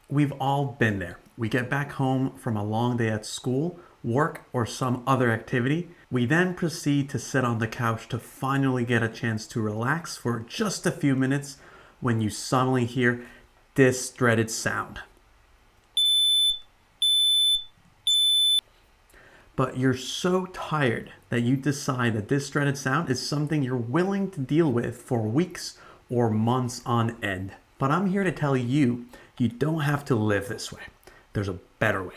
We've all been there. We get back home from a long day at school, work, or some other activity. We then proceed to sit on the couch to finally get a chance to relax for just a few minutes when you suddenly hear this dreaded sound. But you're so tired that you decide that this dreaded sound is something you're willing to deal with for weeks or months on end. But I'm here to tell you, you don't have to live this way. There's a better way.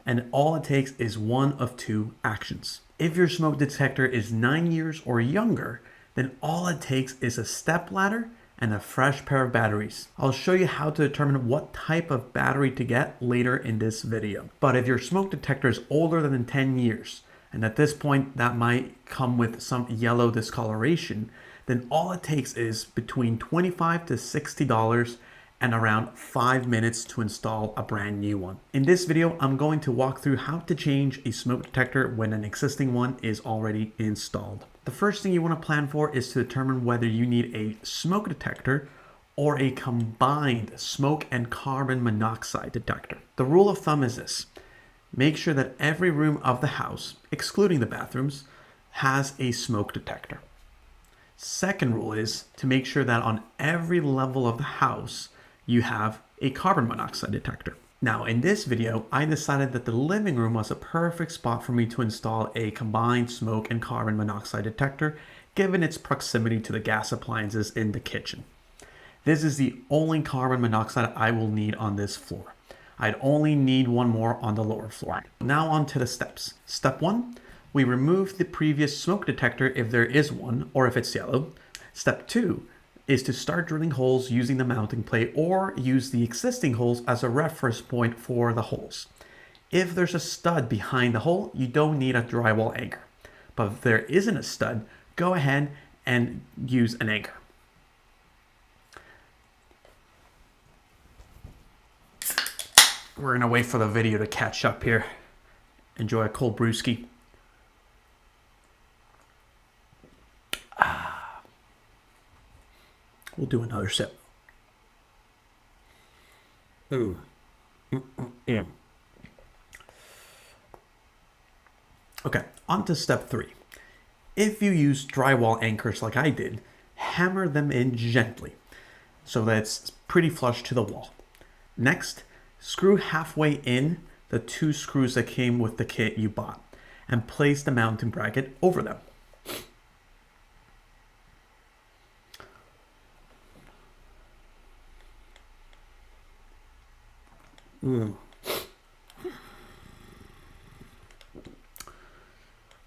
And all it takes is one of two actions. If your smoke detector is 9 years or younger, then all it takes is a step ladder and a fresh pair of batteries. I'll show you how to determine what type of battery to get later in this video. But if your smoke detector is older than 10 years, and at this point that might come with some yellow discoloration, then all it takes is between $25 to $60 and around 5 minutes to install a brand new one. In this video, I'm going to walk through how to change a smoke detector when an existing one is already installed. The first thing you want to plan for is to determine whether you need a smoke detector or a combined smoke and carbon monoxide detector. The rule of thumb is this: make sure that every room of the house, excluding the bathrooms, has a smoke detector. Second rule is to make sure that on every level of the house, you have a carbon monoxide detector. Now, in this video, I decided that the living room was a perfect spot for me to install a combined smoke and carbon monoxide detector, given its proximity to the gas appliances in the kitchen. This is the only carbon monoxide I will need on this floor. I'd only need one more on the lower floor. Now on to the steps. Step 1, we remove the previous smoke detector if there is one, or if it's yellow. Step 2 is to start drilling holes using the mounting plate, or use the existing holes as a reference point for the holes. If there's a stud behind the hole, you don't need a drywall anchor. But if there isn't a stud, go ahead and use an anchor. We're gonna wait for the video to catch up here. Enjoy a cold brewski. We'll do another sip. Ooh. Yeah. Okay, on to step 3. If you use drywall anchors like I did, hammer them in gently so that it's pretty flush to the wall. Next, screw halfway in the 2 screws that came with the kit you bought and place the mounting bracket over them.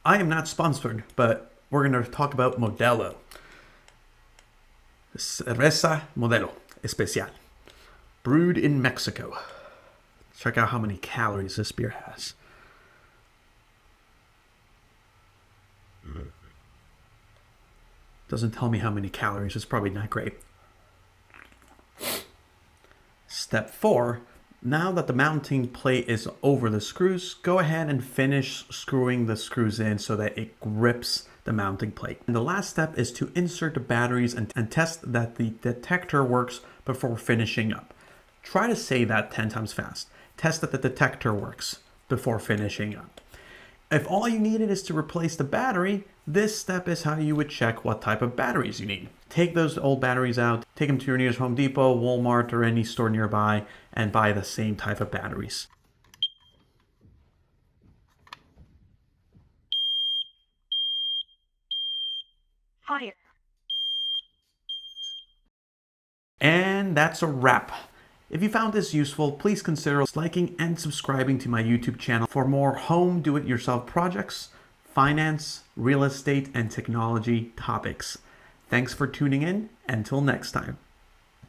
I am not sponsored, but we're going to talk about Modelo. Cerveza Modelo Especial. Brewed in Mexico. Check out how many calories this beer has. Doesn't tell me how many calories. It's probably not great. Step 4. Now that the mounting plate is over the screws, go ahead and finish screwing the screws in so that it grips the mounting plate. And the last step is to insert the batteries and test that the detector works before finishing up. Try to say that 10 times fast. Test that the detector works before finishing up. If all you needed is to replace the battery, this step is how you would check what type of batteries you need. Take those old batteries out, take them to your nearest Home Depot, Walmart, or any store nearby, and buy the same type of batteries. Fire. And that's a wrap. If you found this useful, please consider liking and subscribing to my YouTube channel for more home do-it-yourself projects, finance, real estate, and technology topics. Thanks for tuning in. Until next time.